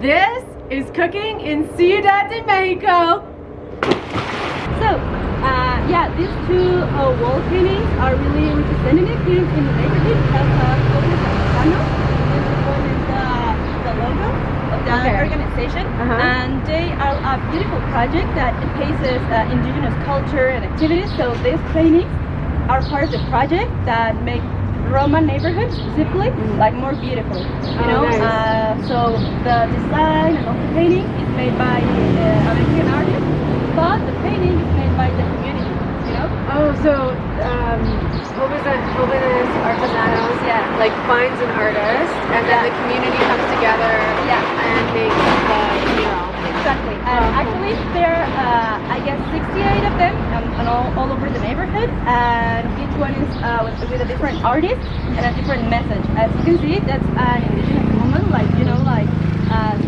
This is cooking in Ciudad de Mexico. So, yeah, these two wall paintings are really representative here in the neighborhood. That's one is Mexicano, this one is the logo of the organization, and they are a beautiful project that enhances indigenous culture and activities. So these paintings are part of the project that make Roma neighborhood specifically like more beautiful, you know. Nice. So the design and of the painting is made by American artists, but the painting is made by the community, you know. Oh, so jóvenes artesanos, like finds an artist, and then the community comes together and makes the mural. Exactly. And actually, there are, I guess, 68 of them and all over the neighborhood, and each one is with a different artist and a different message. As you can see, that's an indigenous woman, like, you know, like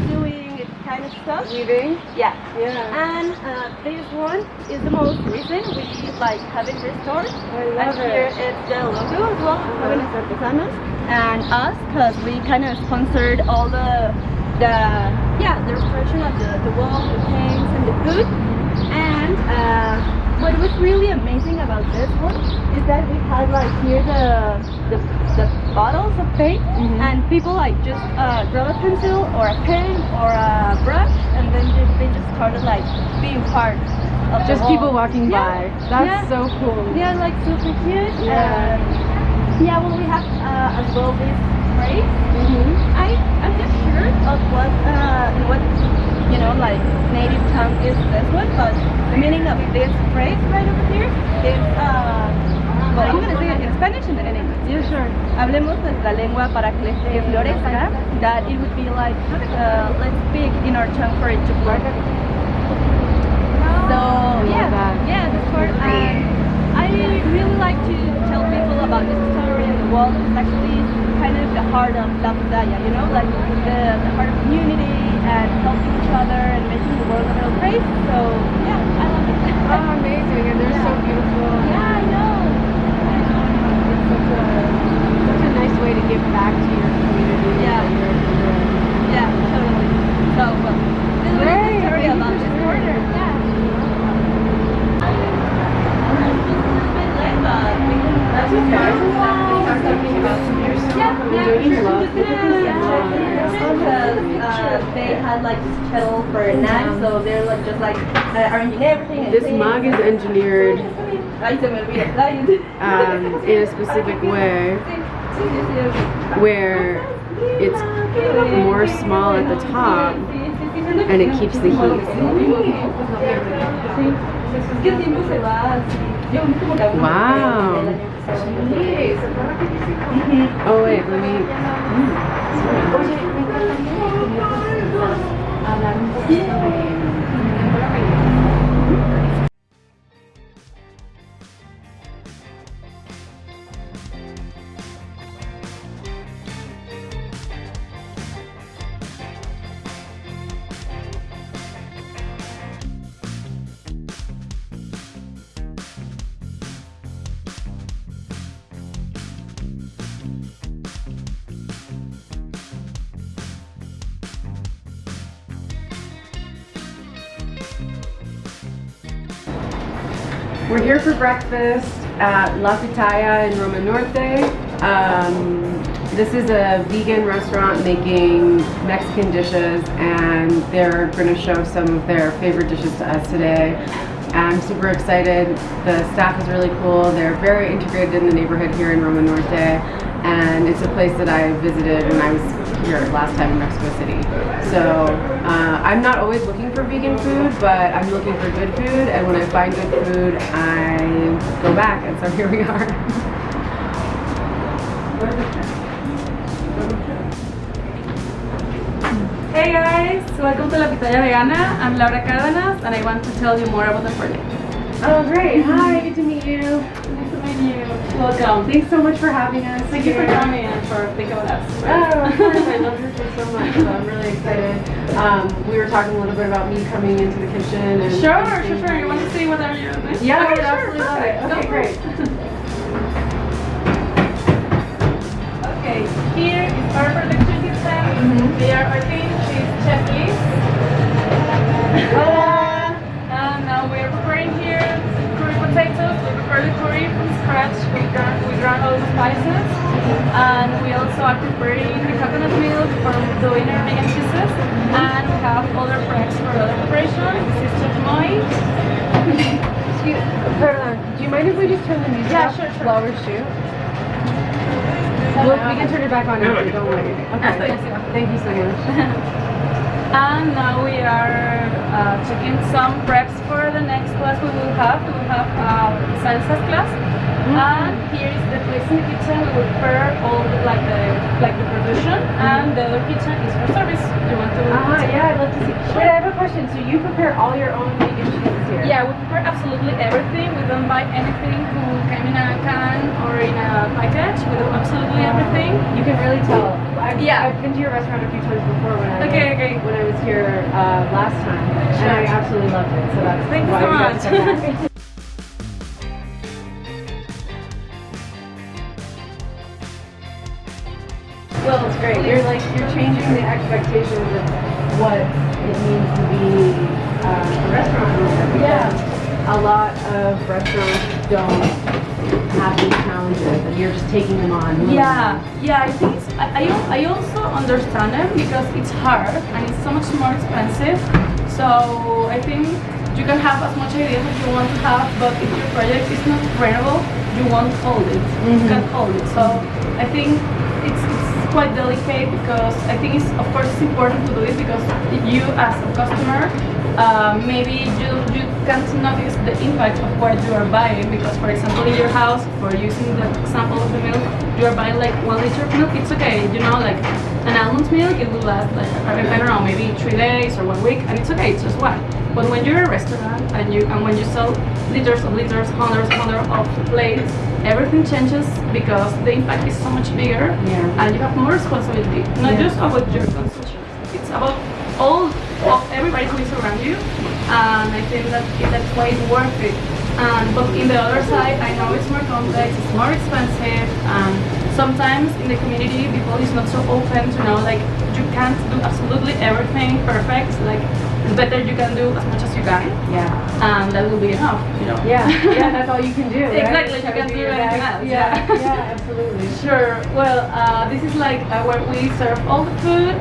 doing kind of stuff. Weaving? Yeah. Yeah. And this one is the most recent. We like have it restored. I love and here it's the logo as well, Jóvenes Artesanos, and us, because we kind of sponsored all the restoration of the walls, the paints, and the food. And what was really amazing about this one is that we had like here the bottles of paint, and people like just grab a pencil or a pen or a brush, and then they just started like being part of Just the wall. people walking by. That's so cool. Yeah, like super cute. Yeah. Yeah, well, we have as well this phrase. I'm not sure of what you know, like native tongue is this one, but the meaning of this phrase right over here is well, I'm gonna say it in Spanish and then in English. Yeah, sure. Hablemos nuestra lengua para que florezca. That it would be like let's speak in our tongue for it to bloom. So yeah, this part. I really like to tell people about this story, and the wall is actually kind of the heart of La Pitahaya, you know, like the heart of community and helping each other and making the world a little place. So yeah, I love it. Oh, amazing, and they're so beautiful. Yeah, I know. It's such a nice way to give back to your community. Yeah, totally. So, well, this is the story about this corner. They had like this kettle for a nap, so they're like just like arranging everything. This mug is engineered in a specific way where it's more small at the top and it keeps the heat. Wow. Oh wait, let me... We're here for breakfast at La Pitahaya in Roma Norte. This is a vegan restaurant making Mexican dishes, and they're going to show some of their favorite dishes to us today. I'm super excited. The staff is really cool. They're very integrated in the neighborhood here in Roma Norte, and it's a place that I visited when I was here last time in Mexico City. So I'm not always looking for vegan food, but I'm looking for good food, and when I find good food, I go back, and so here we are. Hey guys, welcome to La Pitahaya Vegana. I'm Laura Cárdenas, and I want to tell you more about the project. Oh great, hi, good to meet you. Nice to meet you. Welcome. Thanks so much for having us. Thank you for coming and for thinking of us. Oh, of course, I love your food so much, so I'm really excited. We were talking a little bit about me coming into the kitchen. And Sure. You want to see whatever you want? Yeah, I okay, would absolutely love it. Go Okay, for great. Okay, here is our production kitchen. They are our thing. She's Chef Liz. Hola. And now we are preparing here curry potatoes. We prepare the curry from scratch. We grind all the spices. And we also are preparing the coconut milk for doing our vegan cheeses. And we have other preps for other preparation. This is Chef Moi. Pardon, do you mind if we just turn the music Yeah, off sure. while we shoot? Well, we can turn it back on now, don't worry. Okay, thank you so much. And now we are checking some preps for the next class we will have. We will have salsas class. And here is the place in the kitchen. We will prepare all the, like the production, and the other kitchen is for service. Do you want to? Yeah, I'd love to see. Wait, I have a question. So you prepare all your own vegan cheeses here? Yeah, we prepare absolutely everything. We don't buy anything who came in a can or in a package. We do absolutely everything. You can really tell. I've been to your restaurant a few times before when I Okay. when I was here last time, and I absolutely loved it. So that's Thank you why so we got much. to come back. Well, it's great. You're changing the expectations of what it means to be a restaurant owner. Yeah. A lot of restaurants don't have these challenges, and you're just taking them on. Yeah, I think I also understand them because it's hard and it's so much more expensive. So I think you can have as much ideas as you want to have, but if your project is not rentable, you won't hold it. You can't hold it. So I think it's quite delicate because I think it's of course it's important to do it because you as a customer maybe you can't notice the impact of what you are buying because for example in your house, for using the example of the milk, you are buying like 1 liter of milk. It's okay, you know, like an almond milk, it will last like I don't know, maybe 3 days or 1 week, and it's okay, it's just one. But when you're a restaurant and when you sell liters, hundreds of plates, everything changes because the impact is so much bigger, and you have more responsibility. Not just about your consumption, it's about all of everybody who is around you, and I think that's why it's worth it. But in the other side, I know it's more complex, it's more expensive, and sometimes in the community people is not so open to know like you can't do absolutely everything perfect. Like it's better you can do as much as you can. Yeah. And that will be enough, you know. Yeah, that's all you can do. Right? Exactly, you Try to can do anything else. Yeah, absolutely. Sure. Well, this is like where we serve all the food.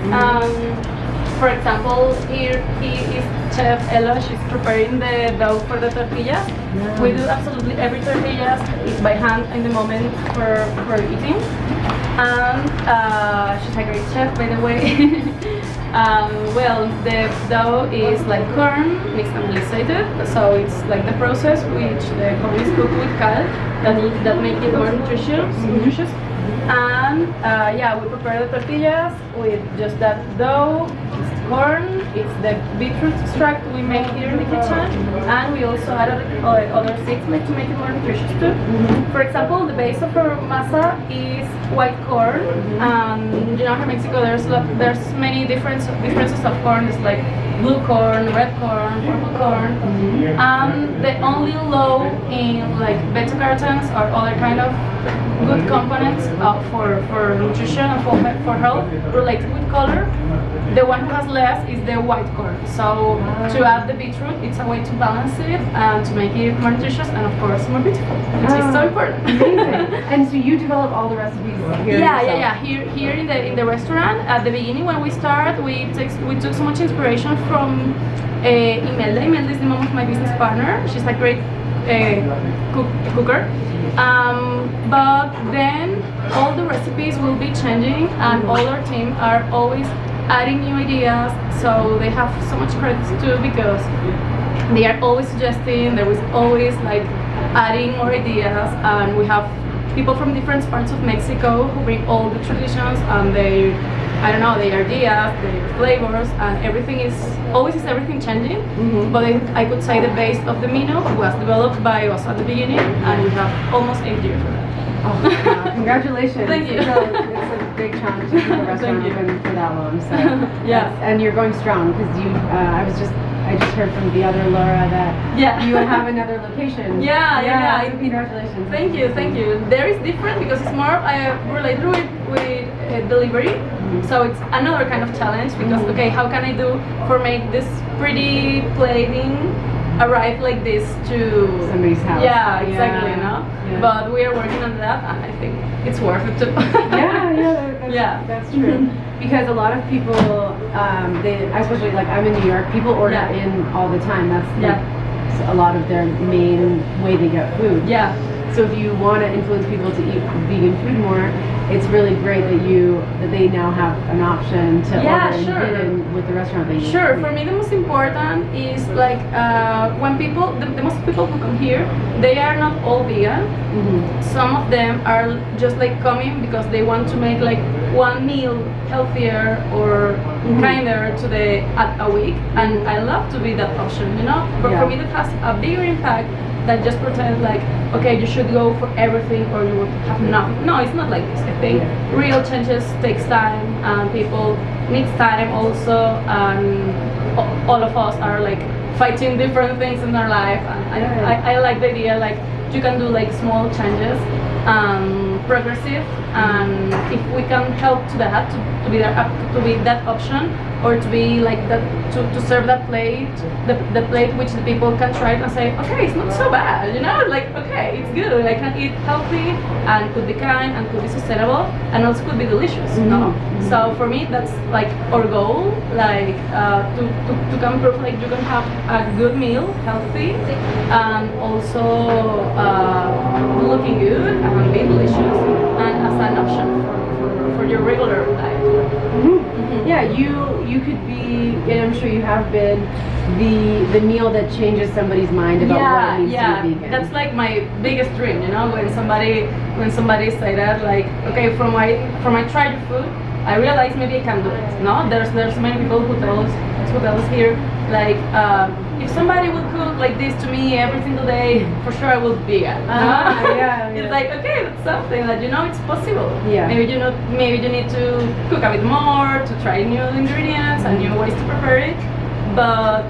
For example, here is Chef Ella. She's preparing the dough for the tortillas. We do absolutely every tortillas is by hand in the moment for eating. And she's a great chef, by the way. Well, the dough is like corn mixed and glycated, so it's like the process which the corn is cooked with cal that make it more nutritious. And we prepare the tortillas with just that dough. It's corn, it's the beetroot extract we make here in the kitchen, and we also add other seeds to make it more nutritious too. For example, the base of our masa is white corn, and you know, in Mexico there's many differences of corn. It's like blue corn, red corn, purple corn, and the only low in like beta carotenes or other kind of good components for nutrition and for health related with color. The one who has less is the white corn. So to add the beetroot, it's a way to balance it and to make it more nutritious and of course more beautiful, which is so important. Amazing. And so you develop all the recipes here? Yeah. Here in the restaurant, at the beginning when we start, we took so much inspiration from Imelda. Imelda is the mom of my business partner. She's a great cooker. But then all the recipes will be changing, and all our team are always adding new ideas, so they have so much credit too because they are always suggesting, there is always like adding more ideas, and we have people from different parts of Mexico who bring all the traditions and their ideas, their flavors, and everything is everything changing. But I could say the base of the menu was developed by us at the beginning, and we have almost 8 years for that. Oh, congratulations. Thank you. It's a great challenge to keep the restaurant open for that long. So Yeah. And you're going strong because I just heard from the other Laura that you have another location. Yeah. So congratulations. Thank you. There is different because it's more related with with delivery, so it's another kind of challenge because okay, how can I do for make this pretty plating arrive like this to Somebody's house. Yeah, exactly. You know, Yeah. but we are working on that, and I think it's worth it too. That's true. Because a lot of people, they, especially like I'm in New York, people order in all the time. That's a lot of their main way they get food. Yeah. So if you want to influence people to eat vegan food more, it's really great that they now have an option to order in with the restaurant they use. Sure. For me, the most important is like when people, the most people who come here, they are not all vegan. Some of them are just like coming because they want to make like one meal healthier or kinder to a week, and I love to be that option, you know. But for me, that has a bigger impact than just pretend like, okay, you should go for everything or you will have nothing. No, it's not like this. I think real changes takes time, and people need time also, and all of us are like fighting different things in our life. And I like the idea like you can do like small changes, progressive, and if we can help to that, to be that option, or to be like that, to serve that plate, the plate which the people can try it and say, okay, it's not so bad, you know, like okay, it's good, I can eat healthy and could be kind and could be sustainable and also could be delicious, you know. So for me, that's like our goal, like to come proof like you can have a good meal, healthy, and also looking good and being delicious, and as an option for your regular diet. Yeah, you could be, and I'm sure you have been, the meal that changes somebody's mind about what it means to be vegan. That's like my biggest dream, you know, when somebody say that, like, okay, from I tried your food, I realized maybe I can do it. No, there's many people who tell us here, like, if somebody would cook like this to me every single day, for sure I will be vegan. It's like, okay, that's something that you know it's possible. Yeah. Maybe you need to cook a bit more, to try new ingredients and new ways to prepare it. But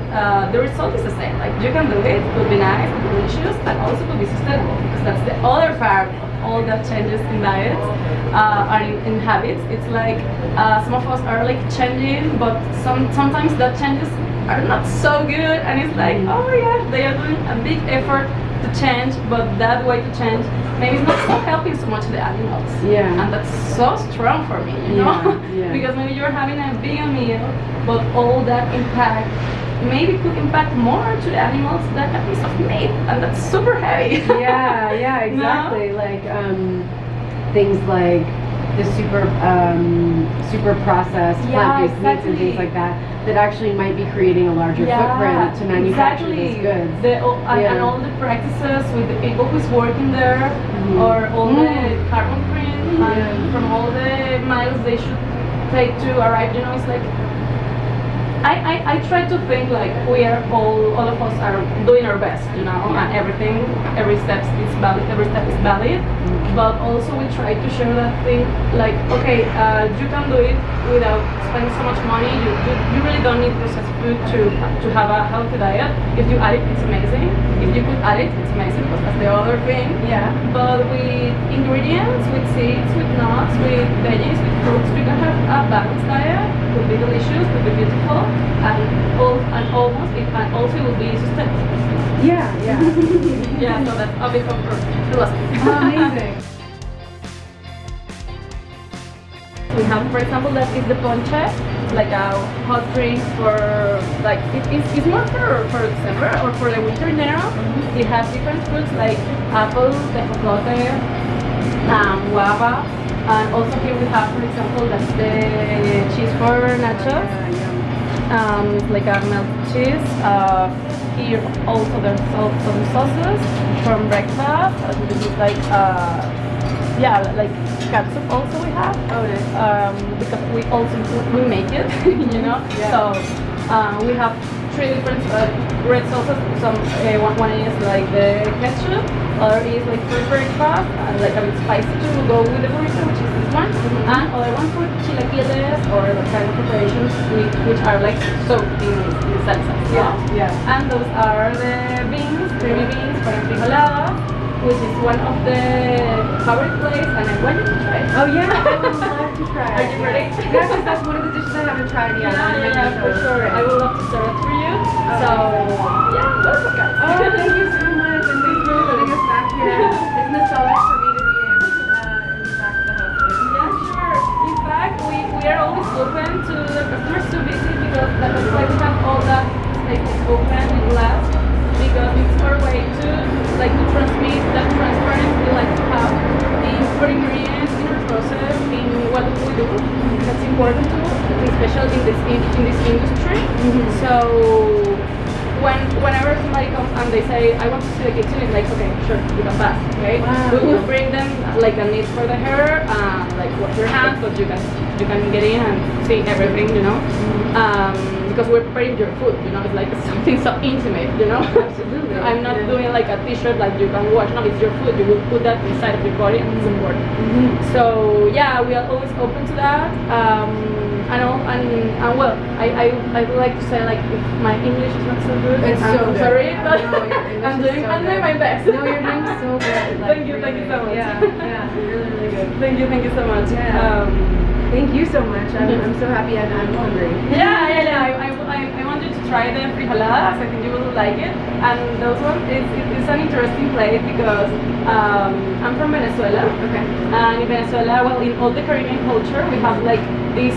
the result is the same. Like you can do it, it could be nice, it could be delicious, and also could be sustainable, because that's the other part of all that changes in diets are in habits. It's like some of us are like changing, but sometimes that changes are not so good, and it's like, oh my gosh, they are doing a big effort to change, but that way to change maybe it's not so helping so much the animals. And that's so strong for me, you know? Because maybe you're having a vegan meal, but all that impact maybe could impact more to the animals than a piece of meat, and that's super heavy. Exactly. No? Like things like the super processed plant-based meats and things like that actually might be creating a larger footprint to manufacture these goods. And all the practices with the people who's working there, or all the carbon print, and from all the miles they should take to arrive, you know, it's like I try to think like we are all of us are doing our best, you know, and every step is valid, but also we try to share that thing like, okay, you can do it without spending so much money. You really don't need processed food to have a healthy diet. If you add it, it's amazing. If you could add it, it's amazing, because that's the other thing. But with ingredients, with seeds, with nuts, with veggies, with fruits, we can have a balanced diet. Could be delicious, could be beautiful, and almost it can also will be sustainable. So that's a bit of philosophy. Amazing. We have, for example, that is the ponche, like a hot drink for like it's more for December or for the winter in general. It has different fruits like apple, tejocote, guava. And also here we have, for example, that's the cheese for nachos. It's like a melted cheese. Here also there's some sauces from breakfast. This is like like catsup also we have. Because we make it, you know. So we have 3 different red sauces. One is like the ketchup, other is like for breakfast, like a bit spicy to go with the burrito, which is this one, and other one for chilaquiles or the kind of preparations which are like soaked in salsa. And those are the beans, creamy beans, for frijoladas, which is one of the favorite places, and I want you to try it. Oh yeah, I would love to try Are it. you ready? Yeah, because that's one of the dishes I haven't tried yet. Yeah, for sure. I would love to serve it for you. So, yeah, welcome guys. Oh, thank you so much, and thanks for putting us back here. It's nostalgic for me to be able to be back at the house. Yeah, sure. In fact, we are always open to the customers to visit because that's why we have all that spaces open in glass, because it's our way to transmit that transparency, like to have the core ingredients in our process in what we do. That's important to us, especially in this industry. So whenever somebody comes and they say, I want to see the kitchen, it's like, okay, sure, you can pass, okay? Wow. We will bring them like a need for the hair, like wash your hands, but you can get in and see everything, you know? Because we're preparing your food, you know, it's like something so intimate, you know? Absolutely. I'm not doing like a t-shirt like you can wash, no, it's your food, you will put that inside of your body and it's important. So yeah, we are always open to that. And well, I would like to say, like, if my English is not so good, It's I'm so good. sorry, but No, your English is I'm doing my best. No, you're doing so good. Like, Thank you so much. Yeah, really good. Thank you so much. Yeah. Thank you so much. I'm so happy and I'm hungry. I want you to try the frijoladas. I think you will like it. And those ones, it's an interesting place because I'm from Venezuela. Okay. And in Venezuela, well, in all the Caribbean culture, we have like this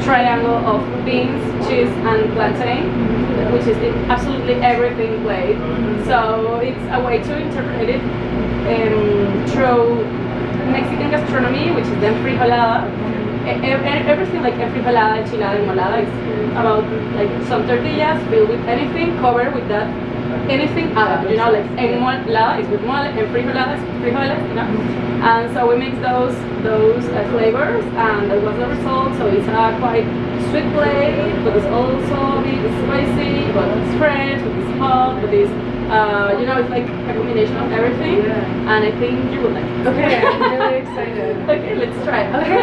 triangle of beans, cheese, and plantain, which is absolutely everything played. So it's a way to interpret it through Mexican gastronomy, which is the frijolada. Everything like frijolada, enchilada, enmolada is about like some tortillas filled with anything, covered with that anything other, you know, like enmolada is with mole and frijolada is frijoles, you know. And so we mix those flavors, and that was the result. So it's a quite sweet plate, but it's also a bit spicy, but it's fresh, but it's hot, but it's you know, it's like a combination of everything, and I think you will like it. Okay, I'm really excited. Okay, let's try it. Okay,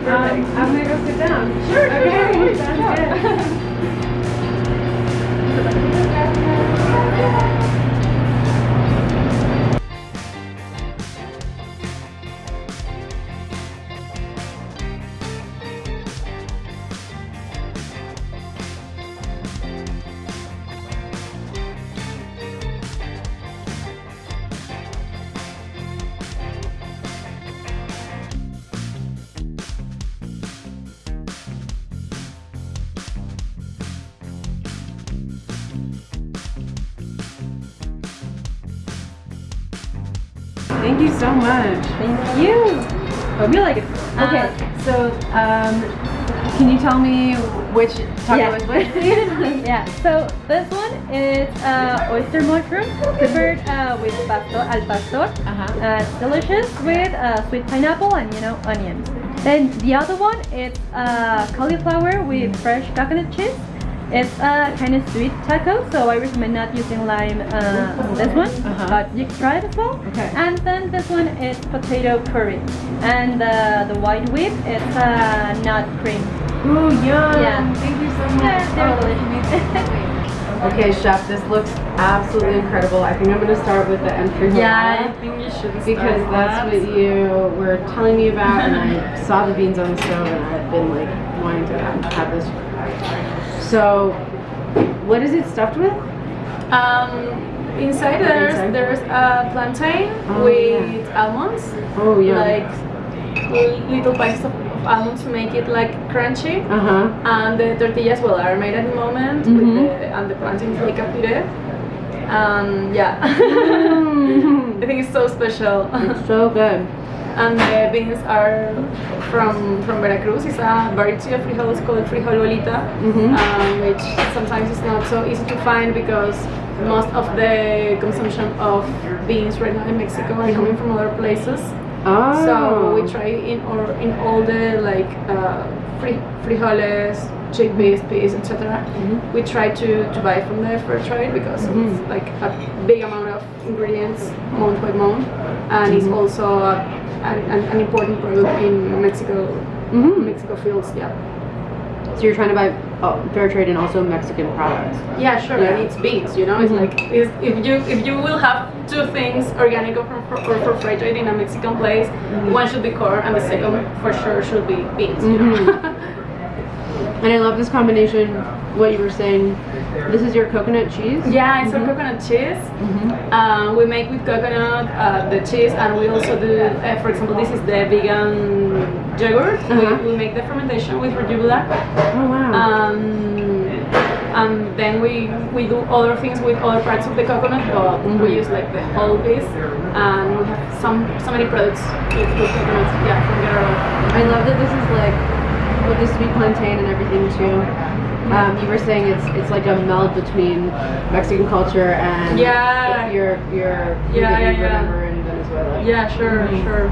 perfect. I'm gonna go sit down. Sure, Okay, sounds good. Thank you so much. Thank you. Hope you like it. Okay. So, can you tell me which taco is which, please? Yeah. So this one is oyster mushroom prepared with al pastor. It's delicious with sweet pineapple and onions. Then the other one is cauliflower with fresh coconut cheese. It's a kind of sweet taco, so I recommend not using lime on this one, but you can try it as well. Okay. And then this one is potato curry, and the white whip is nut cream. Ooh, yum! Yeah. Thank you so much. They're delicious. Okay, chef, this looks absolutely incredible. I think I'm going to start with the enfrijolada. Yeah, I think you should Because that's what you were telling me about, and I saw the beans on the stove, and I've been like wanting to have this. So, what is it stuffed with? Inside there's a plantain with almonds. Oh yeah. Like little bites of almonds to make it like crunchy. And the tortillas, well, are made at the moment and the plantain is like a puree. Yeah. I think it's so special. It's so good. And the beans are from Veracruz. It's a variety of frijoles called frijolita, which sometimes is not so easy to find because most of the consumption of beans right now in Mexico are coming from other places. Oh. So we try in all the like frijoles, chickpeas, peas, etc. We try to buy from the fair trade because it's like a big amount of ingredients month by month, and it's also an important product in Mexico. Mexico fields, yeah. So you're trying to buy fair trade and also Mexican products. Yeah, sure. Yeah. And it's beans, you know. It's like if you will have two things, organic or for fair trade in a Mexican place, one should be corn and the second for sure should be beans. You know. And I love this combination. What you were saying. This is your coconut cheese. Yeah, it's a coconut cheese. We make with coconut the cheese, and we also do, for example, this is the vegan yogurt. We make the fermentation with rubula. Oh wow. And then we do other things with other parts of the coconut, but we use like the whole piece, and we have so many products with coconuts. Yeah, from Guerrero. I love that this is like with the sweet plantain and everything too. You were saying it's like a meld between Mexican culture and your remember in Venezuela. Yeah, sure, sure.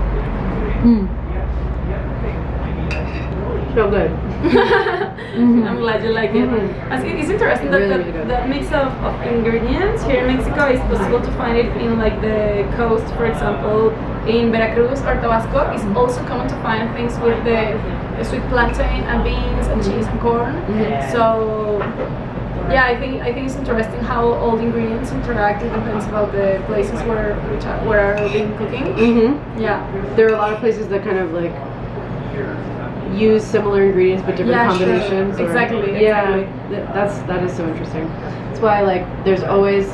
So good. I'm glad you like it. It's interesting that Really good. that mix of ingredients here in Mexico is possible to find it in like the coast, for example, in Veracruz or Tabasco. It's also common to find things with the sweet plantain and beans and cheese and corn. So yeah, I think it's interesting how all the ingredients interact. It depends about the places where are being cooking. Yeah, there are a lot of places that kind of like use similar ingredients but different combinations. Sure. Exactly. Yeah, that is so interesting. That's why like there's always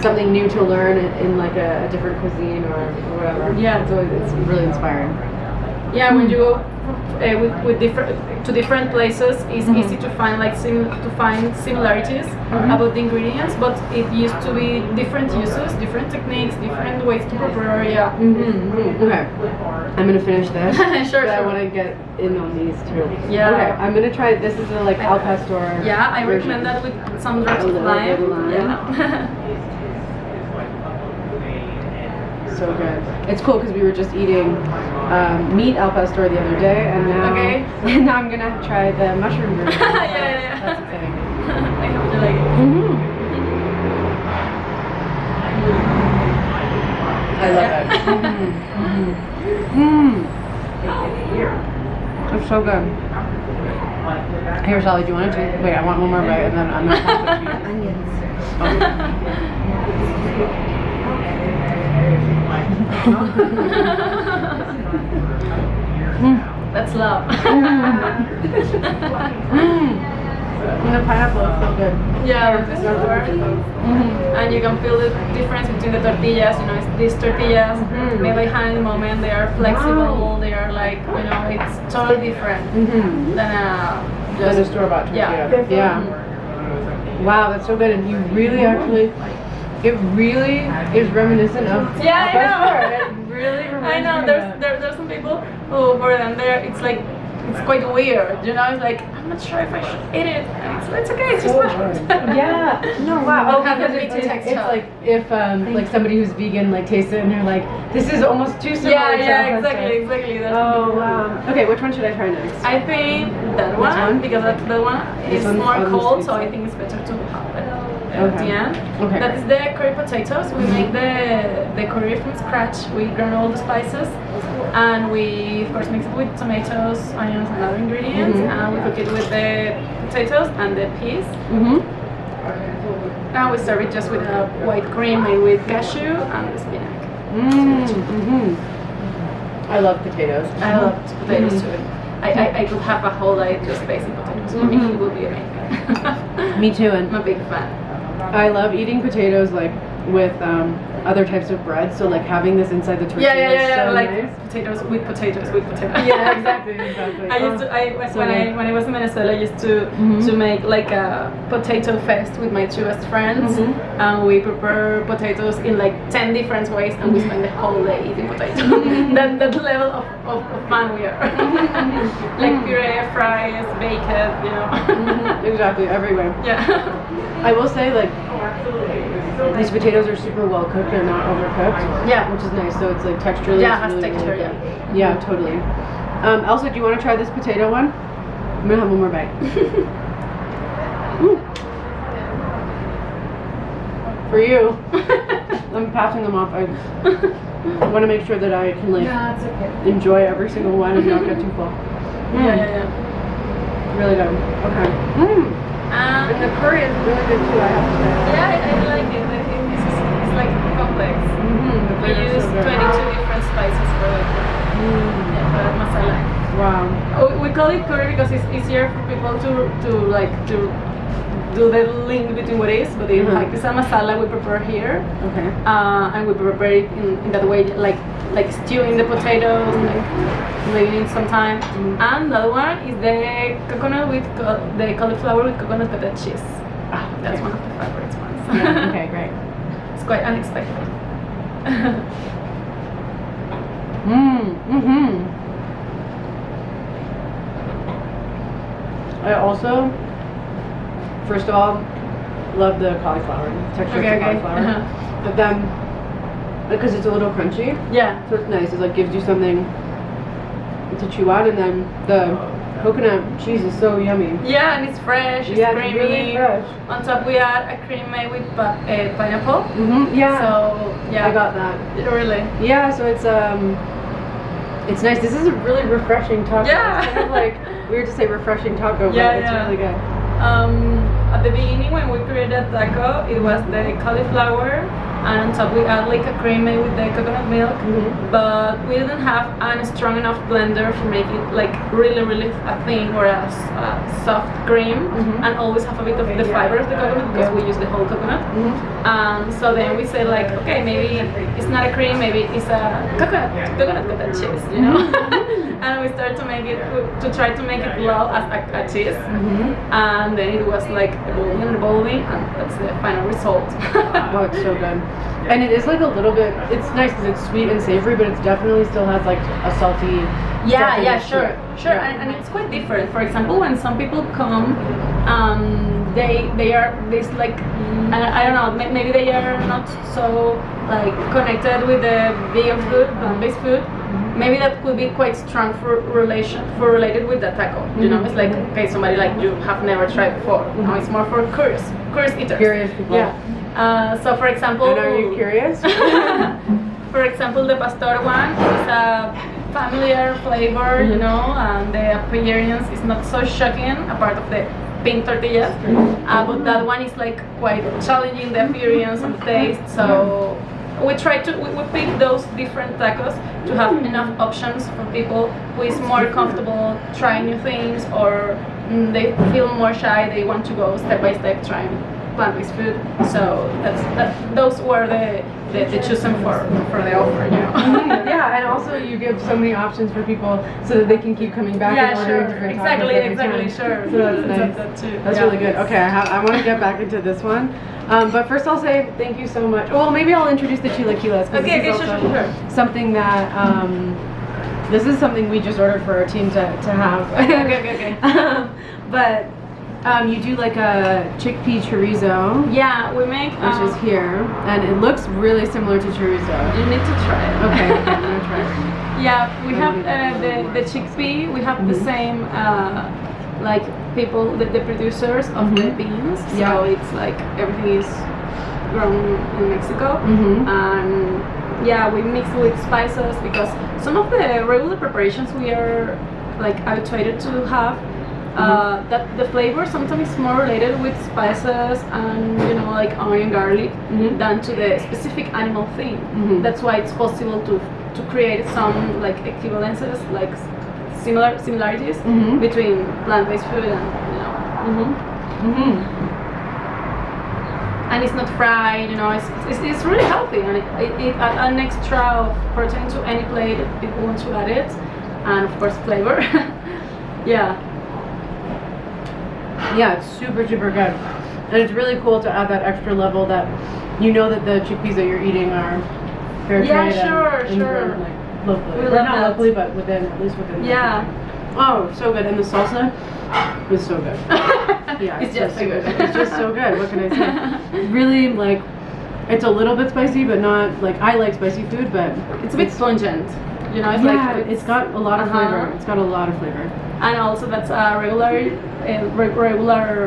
something new to learn in like a different cuisine or whatever. Yeah, it's really inspiring. Yeah, when you go with different places, it's easy to find like similarities about the ingredients, but it used to be different uses, different techniques, different ways to prepare. Yeah. Okay, I'm gonna finish this. Sure. I want to get in on these too. Yeah. Okay, I'm gonna try. This is the like al pastor. Yeah, I version. recommend that with some drops of lime. Yeah. So good. It's cool because we were just eating meat al pastor the other day, and now I'm gonna try the mushroom version. Yeah. That's exciting. I hope you like it. I love it. It's so good. Here, Sally, do you want to take? Wait, I want one more bite, and then I'm gonna pass it to you. That's love. And the pineapple is so good. Yeah, it's so and you can feel the difference between the tortillas. You know, these tortillas made by hand in the moment. They are flexible. They are like, you know, it's totally different than Just a store-bought tortilla. Yeah. Wow, that's so good. And you really actually, it really is reminiscent of al pastor. It really reminds I know. me There's some people who for them it's like it's quite weird. You know, it's like I'm not sure if I should eat it. And it's okay. It's just mushroom. Yeah. No, wow. It's like if like somebody who's vegan like tastes it and they're like, this is almost too similar. Yeah, exactly. That's wow. Okay, which one should I try next? I think that one because that one is more cold, so I think it's better to have it at the end. Okay. That is the curry potatoes. We make the curry from scratch. We grind all the spices, and we of course mix it with tomatoes, onions, and other ingredients, and we cook it with the potatoes and the peas. And we serve it just with a white cream made with cashew and the spinach. I love potatoes. I love potatoes too. I could have a whole day just based on potatoes. For me, it would be amazing. Me too. And I'm a big fan. I love eating potatoes like with other types of bread. So like having this inside the tortilla is so like nice. potatoes with potatoes. Yeah, exactly. When I was in Venezuela, I used to make like a potato fest with my two best friends, and we prepare potatoes in like 10 different ways, and we spend the whole day eating potatoes. that level of fun we are. Like puree, fries, bacon, you know. Exactly, everywhere. Yeah. I will say like these potatoes are super well cooked. They're not overcooked. Yeah. Which is nice. So it's like texturally. Yeah, it has really, texture. really good. Yeah, totally. Elsa, do you want to try this potato one? I'm gonna have one more bite. For you. I'm passing them off. I want to make sure that I can like Yeah, it's okay. enjoy every single one and not get too full. Yeah. Really good. Okay. And the curry is really good too, I have to say. Yeah, I like it. It's like complex. The We flavor's use so good. 22 different spices for the for that masala. Wow. We call it curry because it's easier for people to do the link between what it is, but it's like it's a masala we prepare here. Okay. And we prepare it in that way, like stewing the potatoes, like leaving it some time. And the other one is the coconut with the cauliflower with coconut cottage cheese. That's one of the favorites ones. Yeah, okay, great. It's quite unexpected. I also, first of all, love the cauliflower, texture of the cauliflower. But then, because it's a little crunchy, Yeah. so it's nice. It like gives you something to chew on, and then the coconut cheese is so yummy. Yeah, and it's fresh, it's Yeah, it's creamy. really fresh. On top we add a cream made with pineapple. Yeah. So, yeah. I got that. Really? Yeah, so it's nice. This is a really refreshing taco. Yeah. It's kind of like weird to say refreshing taco, but Yeah, it's yeah. really good. At the beginning when we created taco, it was the cauliflower, and on top we add like a cream made with the coconut milk, but we didn't have a strong enough blender to make it like really thin or a soft cream, and always have a bit of the fiber of the coconut because we use the whole coconut. So then we said like, okay, maybe it's not a cream, maybe it's a coconut cottage cheese, you know. And we started to make it to try to make it glow as a cheese, and then it was like evolving, and that's the final result. Oh, it's so good. And it is like a little bit, it's nice because it's sweet and savory, but it definitely still has like a salty. Yeah, saltiness to sure. it. Yeah. And it's quite different. For example, when some people come, they are this like, I don't know, maybe they are not so like connected with the vegan food, plant-based food. Maybe that could be quite strong for related with the taco. You know, it's like, okay, somebody like you have never tried before. No, it's more for curious eaters. Curious people. Yeah. So for example, And are you curious? for example, the pastor one is a familiar flavor, you know, and the appearance is not so shocking, apart of the pink tortillas. But that one is like quite challenging, the appearance and the taste. So we try to we pick those different tacos to have enough options for people who is more comfortable trying new things, or they feel more shy, they want to go step by step trying plant-based food. So those were the chosen for the offer, you know. Yeah, and also you give so many options for people so that they can keep coming back and ordering different tacos every time. Sure. So that's nice. That too. That's really good. Okay, I want to get back into this one. But first I'll say thank you so much. Well, maybe I'll introduce the chilaquiles. Okay, this is sure. something that, this is something we just ordered for our team to have. Okay. But you do like a chickpea chorizo. Yeah, we make Which is here, and it looks really similar to chorizo. You need to try it. Okay, I'm gonna try it. Yeah, we have the chickpea. We have the same like people, the producers of the beans. Yeah. So it's like everything is grown in Mexico, and yeah, we mix with spices because some of the regular preparations we are like habituated to have. That the flavor sometimes is more related with spices and, you know, like onion, garlic, than to the specific animal thing. That's why it's possible to create some like equivalences, like similarities between plant-based food and, you know. And it's not fried, you know. It's really healthy, and it adds an extra of protein to any plate if people want to add it, and of course flavor. Yeah. Yeah, it's super good, and it's really cool to add that extra level that you know that the chickpeas that you're eating are fair trade. Yeah, and sure. grown, like, locally. We Or love not that. locally, but at least within. the Yeah. country. Oh, so good, and the salsa is so good. Yeah, It's just so good. It's just so good. What can I say? Really, like, it's a little bit spicy, but not like I like spicy food, but It's a bit pungent. You know, it's Yeah, like it's got a lot of flavor. It's got a lot of flavor. And also that's a regular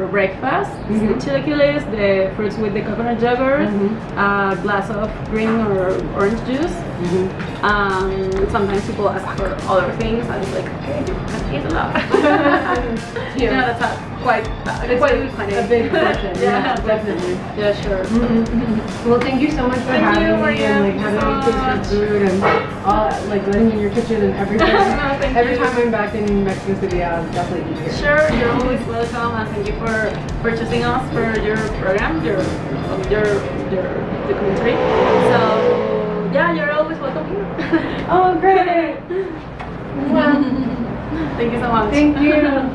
breakfast. Mhm. The chilaquiles, the fruits with the coconut yogurt, a glass of green or orange juice. Sometimes people ask for other things. I was like, okay, you can eat a lot. Yeah, that's quite a big portion. Yeah, definitely. Yeah, sure. Well, thank you so much for Thank having you, me Maria, and like having me taste your food and all, like letting me in your kitchen and everything. Thank Every you. time I'm back in Mexico City, I'll definitely eat here. Sure, you're always welcome, and thank you for choosing us for your program, your documentary. So yeah, you're always welcome here. Oh, great! Thank you so much. Thank you.